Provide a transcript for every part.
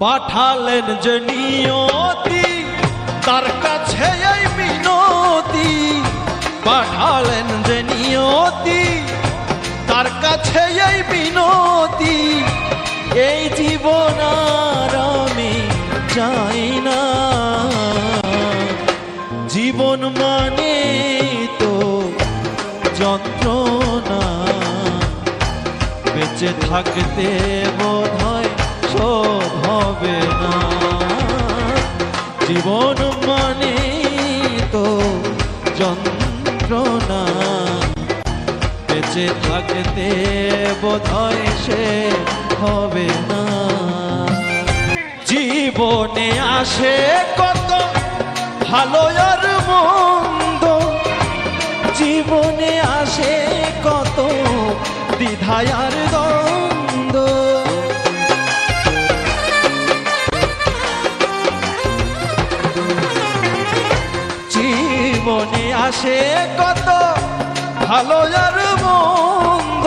পাঠালেন যে নিয়তি তার কাছে এই মিনতি, পাঠালেন যে নিয়তি তার কাছে এই মিনতি, এই জীবন আর আমি চাই না। জীবন মানে তো যন্ত্রণা, বেঁচে থাকতে বোধহয় শোধ হবে না। জীবন মানে তো যন্ত্রণা, বেঁচে থাকতে বোধহয় সে হবে না। জীবনে আসে কত ভালো আর মন্দ, জীবনে আসে কত দ্বিধায় আর দ্বন্দ্ব। জীবনে আসে কত ভালো আর মন্দ,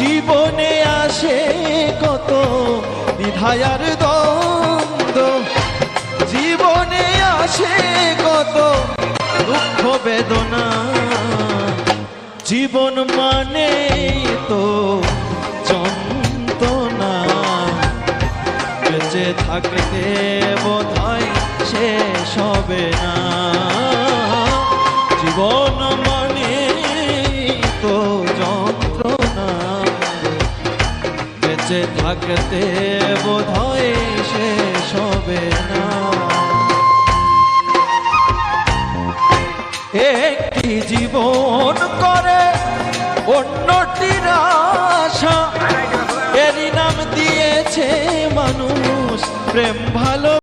জীবনে আসে কত দ্বিধায় আর দ্বন্দ্ব। জীবনে আসে কত দুঃখ বেদনা, জীবন মানে তো যন্ত্রণা, বেঁচে থাকতে বোধহয় শেষ হবে না। জীবন মানে তো যন্ত্রণা, বেঁচে থাকতে বোধহয় শেষ হবে না। একটি জীবন করে অন্যটির আশা, এরই নাম দিয়েছে মানুষ প্রেম ভালো।